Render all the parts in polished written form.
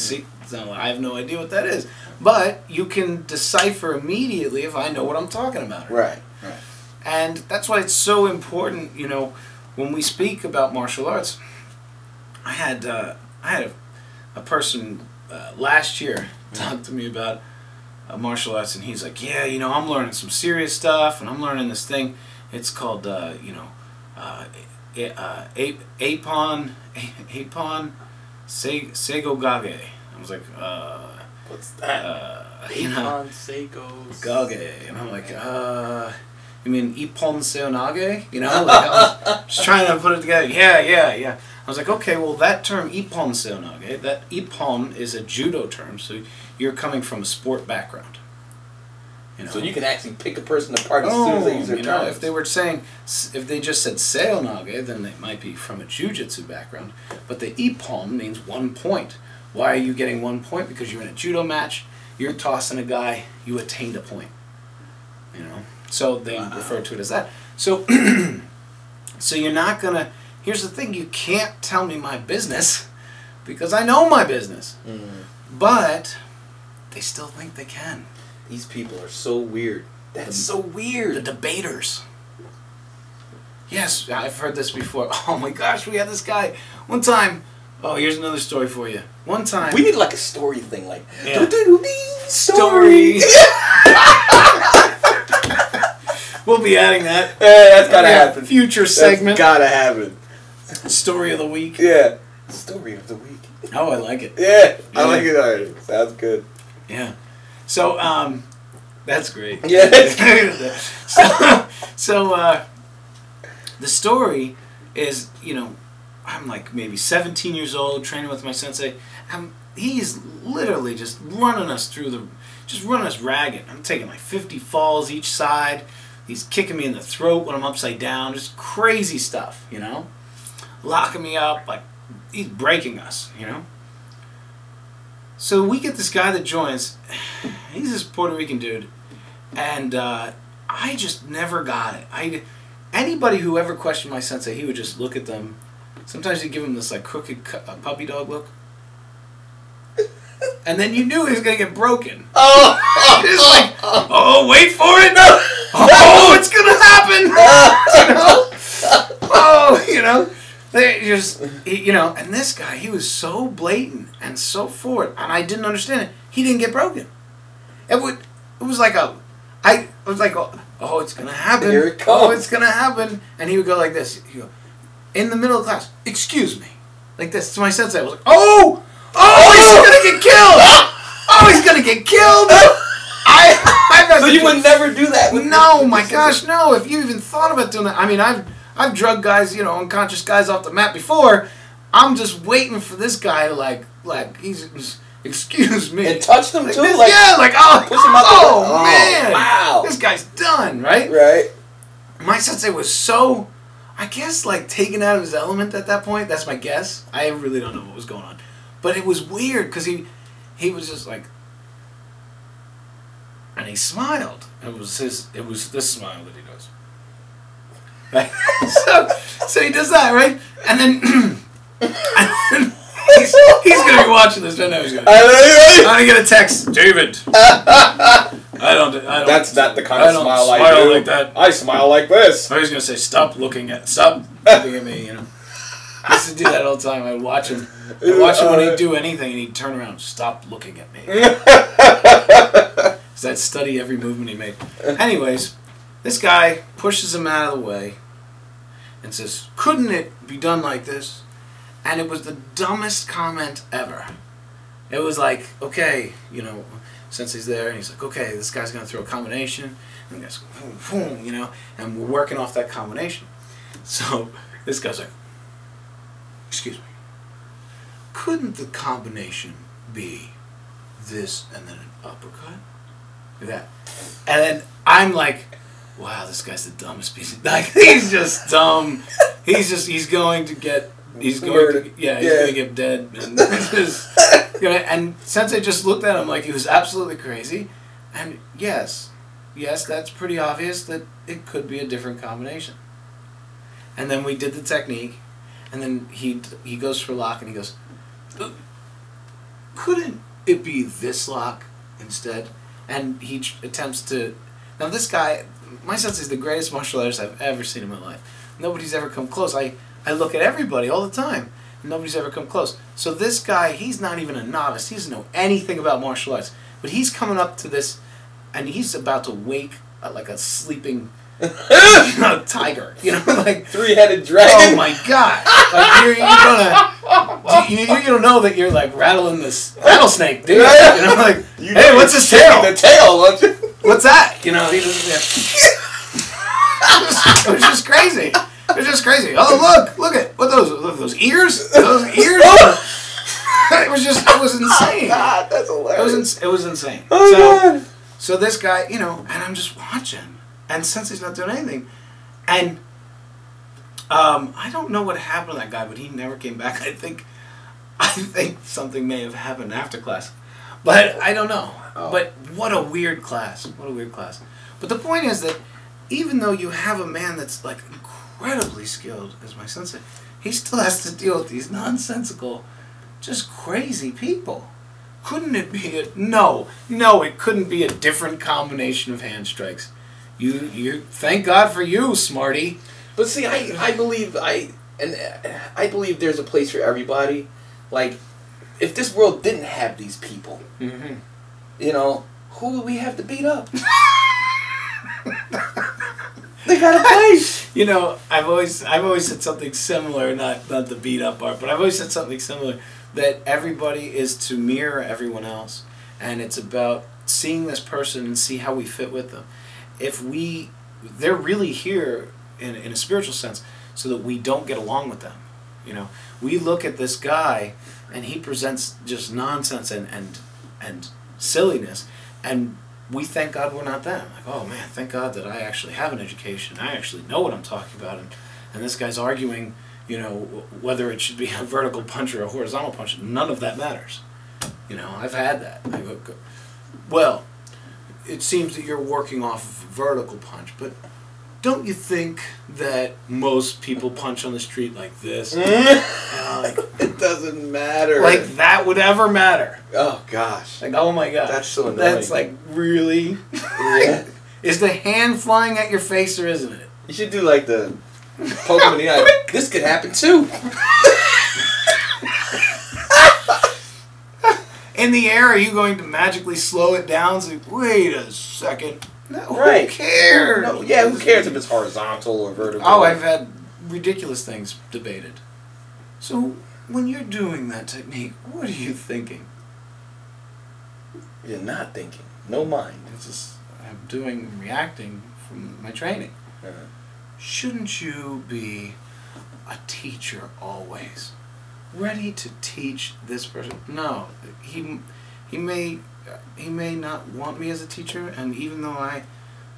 See, so I have no idea what that is. But you can decipher immediately if I know what I'm talking about. Right, right. And that's why it's so important, you know, when we speak about martial arts. I had a person last year talk to me about martial arts, and he's like, yeah, you know, I'm learning some serious stuff, and I'm learning this thing. It's called, you know, Apon Segogage. I was like, what's that? You know, Gage, and I'm like, you mean Ippon Seonage? You know, like I was just trying to put it together. Yeah. I was like, okay, well, that term Ippon Seonage, that Ippon is a judo term, so you're coming from a sport background. You know? So you can actually pick a person apart as soon as they use their terms. If they were saying, if they just said Seonage, then they might be from a jujitsu background. But the Ippon means 1 point. Why are you getting 1 point? Because you're in a judo match, you're tossing a guy, you attained a point. You know, so they refer to it as that. So, so you're not gonna. Here's the thing: you can't tell me my business because I know my business. But they still think they can. These people are so weird. That's so weird. The debaters. Yes, I've heard this before. Oh my gosh, we had this guy one time. Oh, here's another story for you. One time. We need like a story thing, like story. We'll be adding that. Yeah, that's gotta happen. Future segment. That's gotta happen. Story of the week. Yeah. Story of the week. Oh, I like it. Yeah, I like it already. Sounds good. Yeah. So, that's great. Yeah. So, the story is, you know, I'm like maybe 17 years old, training with my sensei. He's literally just running us through just running us ragged. I'm taking like 50 falls each side. He's kicking me in the throat when I'm upside down. Just crazy stuff, you know? Locking me up, like, he's breaking us, you know? So we get this guy that joins. He's this Puerto Rican dude. And I just never got it. Anybody who ever questioned my sensei, he would just look at them. Sometimes he'd give him this like crooked puppy dog look. And then you knew he was going to get broken. Oh! It's like, oh, wait for it! No. Oh, it's going to happen! You know? Oh, you know? They just, you know, and this guy, he was so blatant and so forward, and I didn't understand it. He didn't get broken. It was like oh, it's going to happen. Here it comes. Oh, it's going to happen. And he would go like this. He'd go, in the middle of class, excuse me. Like this. To my sensei, I was like, oh, he's going to get killed. Oh, he's going to get killed. So you would never do that? No, my gosh, no. If you even thought about doing that. I mean, I've drugged guys, you know, unconscious guys off the mat before. I'm just waiting for this guy to like he's excuse me. And touch them too? This, like, yeah, like, push him out man. Wow. This guy's done, right? Right. My sensei was so, I guess, like, taken out of his element at that point. That's my guess. I really don't know what was going on. But it was weird because he was just like, and he smiled. It was this smile that he does. Right? so he does that, right? And then, he's gonna be watching this. I know he's gonna. I'm gonna get a text, David. I don't. That's not the kind of smile I do. Like that. I smile like this. I was gonna say, stop looking at me. You know. I used to do that all the time. I'd watch him. When he'd do anything, and he'd turn around, stop looking at me. So I'd study every movement he made. Anyways, this guy pushes him out of the way and says, couldn't it be done like this? And it was the dumbest comment ever. It was like, okay, you know, Sensei's there, and he's like, okay, this guy's going to throw a combination, and the guy's going, boom, boom, you know, and we're working off that combination. So this guy's like, excuse me, couldn't the combination be this and then an uppercut? Like that. And then I'm like, wow, this guy's the dumbest piece of, like, he's just dumb. He's going to get, he's going to get dead. And Sensei just looked at him like he was absolutely crazy. And yes, that's pretty obvious that it could be a different combination. And then we did the technique, and then he goes for lock, and he goes, couldn't it be this lock instead? And he attempts to... Now this guy, my sensei is the greatest martial artist I've ever seen in my life. Nobody's ever come close. I look at everybody all the time. Nobody's ever come close. So this guy, he's not even a novice. He doesn't know anything about martial arts. But he's coming up to this, and he's about to wake like a sleeping tiger. You know, like... Three-headed dragon. Oh my God! Like you don't know that you're like rattling this rattlesnake, dude. You know, like, hey, what's his tail? The tail, don't you? What's that? You know, he doesn't... Yeah. It was just crazy. It was just crazy. Oh, look at what those ears? Those ears? It was insane. God, that's hilarious. It was insane. Oh, God. So this guy, you know, and I'm just watching, and Sensei's not doing anything, and I don't know what happened to that guy, but he never came back. I think something may have happened after class, but I don't know. Oh. But what a weird class. What a weird class. But the point is that even though you have a man that's like incredibly skilled as my sensei, he still has to deal with these nonsensical, just crazy people. Couldn't it be no, it couldn't be a different combination of hand strikes. You thank God for you, smarty. But see, I believe there's a place for everybody. Like, if this world didn't have these people, you know, who would we have to beat up? They got a place. You know, I've always said something similar, not the beat up part, but I've always said something similar, that everybody is to mirror everyone else, and it's about seeing this person and see how we fit with them. If they're really here in a spiritual sense, so that we don't get along with them. You know, we look at this guy, and he presents just nonsense and silliness, and we thank God we're not them. Like, oh man, thank God that I actually have an education. I actually know what I'm talking about, and this guy's arguing, you know, whether it should be a vertical punch or a horizontal punch. None of that matters. You know, I've had that. I go, well, it seems that you're working off of a vertical punch, but don't you think that most people punch on the street like this? Like, it doesn't matter. Like that would ever matter. Oh gosh. Like, oh my gosh. That's so annoying. That's like, really? Yeah. Is the hand flying at your face or isn't it? You should do like the poke him in the eye. This could happen too. In the air, are you going to magically slow it down? So, wait a second. No, right. Who cares? No, yeah, who cares if it's horizontal or vertical? Oh, I've had ridiculous things debated. So, when you're doing that technique, what are you thinking? You're not thinking. No mind. It's just, I'm reacting from my training. Shouldn't you be a teacher always? Ready to teach this person? No, he may not want me as a teacher, and even though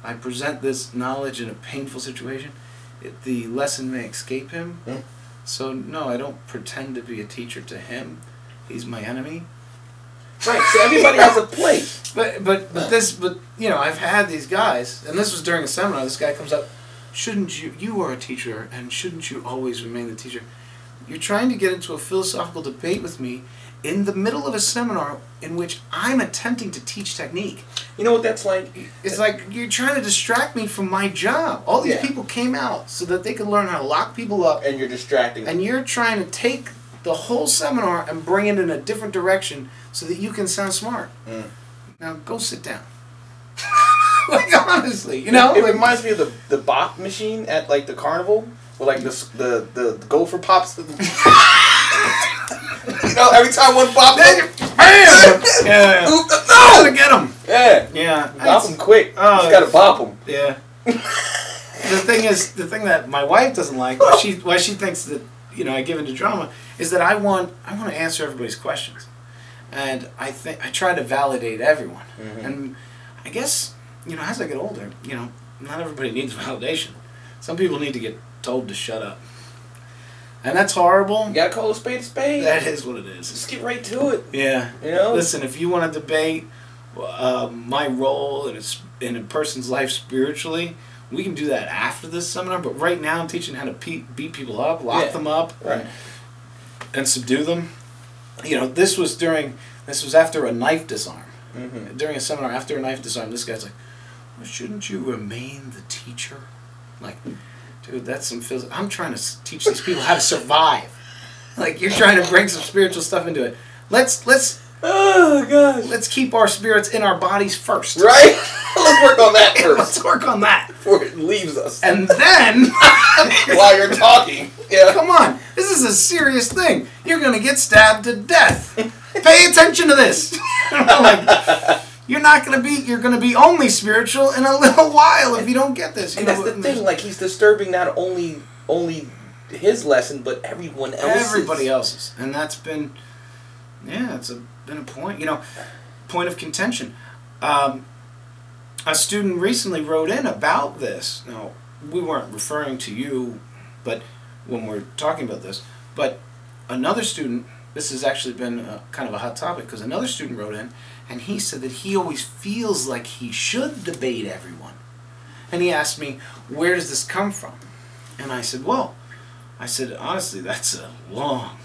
I present this knowledge in a painful situation, the lesson may escape him. So no, I don't pretend to be a teacher to him. He's my enemy. Right. So everybody has a place. But you know, I've had these guys, and this was during a seminar. This guy comes up. Shouldn't you are a teacher, and shouldn't you always remain the teacher? You're trying to get into a philosophical debate with me in the middle of a seminar in which I'm attempting to teach technique. You know what that's like? It's like you're trying to distract me from my job. All these people came out so that they could learn how to lock people up. And you're distracting them. And you're trying to take the whole seminar and bring it in a different direction so that you can sound smart. Now go sit down. Like, honestly, you know? It reminds me of the bop machine at like the carnival. With like the gopher pops. You know, every time one bop, bam! Yeah. No! Gotta get him. Yeah. Yeah. Bop them quick. Oh, you just gotta bop them. Yeah. The thing that my wife doesn't like, why she thinks that, you know, I give into drama, is that I want to answer everybody's questions, and I try to validate everyone, and I guess, you know, as I get older, you know, not everybody needs validation. Some people need to get told to shut up. And that's horrible. You gotta call a spade a spade. That is what it is. Just get right to it. Yeah. You know? Listen, if you want to debate my role in a person's life spiritually, we can do that after this seminar. But right now I'm teaching how to beat people up, lock them up, right, and subdue them. You know, this was during This was after a knife disarm. Mm-hmm. During a seminar, after a knife disarm, this guy's like, well, shouldn't you remain the teacher? Like, dude, that's some physical. I'm trying to teach these people how to survive. Like, you're trying to bring some spiritual stuff into it. Let's Oh gosh. let's keep our spirits in our bodies first. Right? Let's work on that first. Let's work on that. Before it leaves us. And then While you're talking. Yeah. come on. This is a serious thing. You're gonna get stabbed to death. Pay attention to this. Like, you're gonna be only spiritual in a little while if you don't get this. And that's the thing, like he's disturbing not only his lesson, but everyone else's. Everybody else's. And that's been been a point, point of contention. A student recently wrote in about this. Now, we weren't referring to you, but when we're talking about this, but another student, this has actually been kind of a hot topic, because another student wrote in, and he said that he always feels like he should debate everyone. And he asked me, where does this come from? And I said, honestly, that's a long,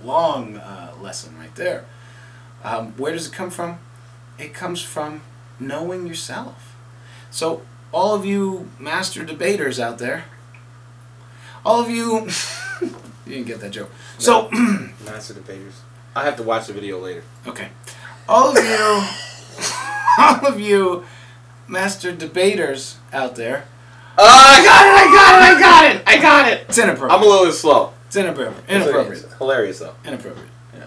long lesson right there. Where does it come from? It comes from knowing yourself. So all of you master debaters out there, all of you, you didn't get that joke. No, so master debaters. I have to watch the video later. Okay, all of you master debaters out there. I got it. It's inappropriate. I'm a little bit slow. It's inappropriate. Inappropriate. It's hilarious though. Inappropriate. Yeah.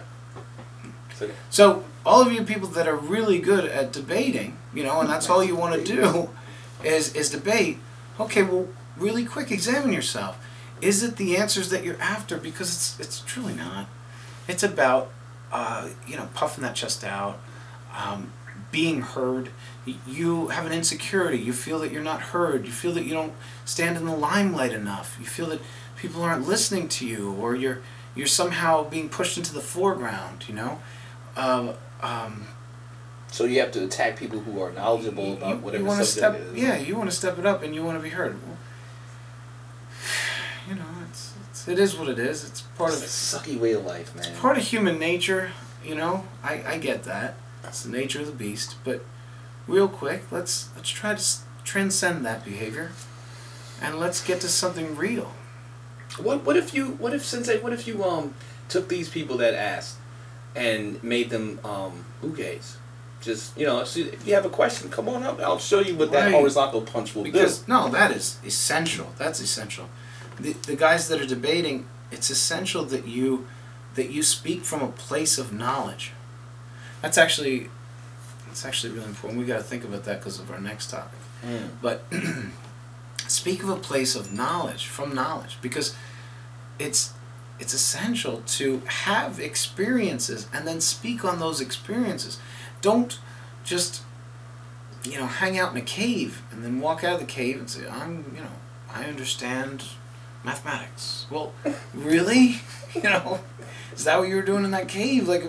It's okay. So all of you people that are really good at debating, and that's all you want to do is debate. Okay, well, really quick, examine yourself. Is it the answers that you're after? Because it's truly not. It's about puffing that chest out, being heard. You have an insecurity. You feel that you're not heard. You feel that you don't stand in the limelight enough. You feel that people aren't listening to you, or you're somehow being pushed into the foreground. So you have to attack people who are knowledgeable about whatever subject it is. Yeah, you want to step it up, and you want to be heard. It is what it is. It's part of a sucky way of life, man. It's part of human nature. I get that. It's the nature of the beast. But real quick, let's try to transcend that behavior, and let's get to something real. What if Sensei, took these people that asked and made them uges? Just, so if you have a question, come on up. I'll show you what that horizontal punch will do. No, that is essential. That's essential. The guys that are debating, it's essential that you speak from a place of knowledge. That's actually really important. We got to think about that because of our next topic. But speak of a place of knowledge, from knowledge, because it's essential to have experiences and then speak on those experiences. Don't just hang out in a cave and then walk out of the cave and say, I understand mathematics. Well, really? Is that what you were doing in that cave? Like,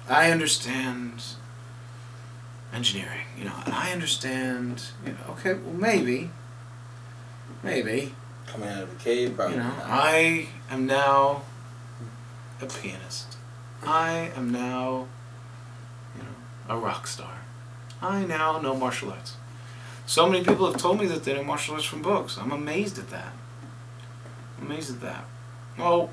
I understand engineering, and I understand, okay, well, maybe. Coming out of the cave, probably not. I am now a pianist. I am now, a rock star. I now know martial arts. So many people have told me that they know martial arts from books. I'm amazed at that. Well,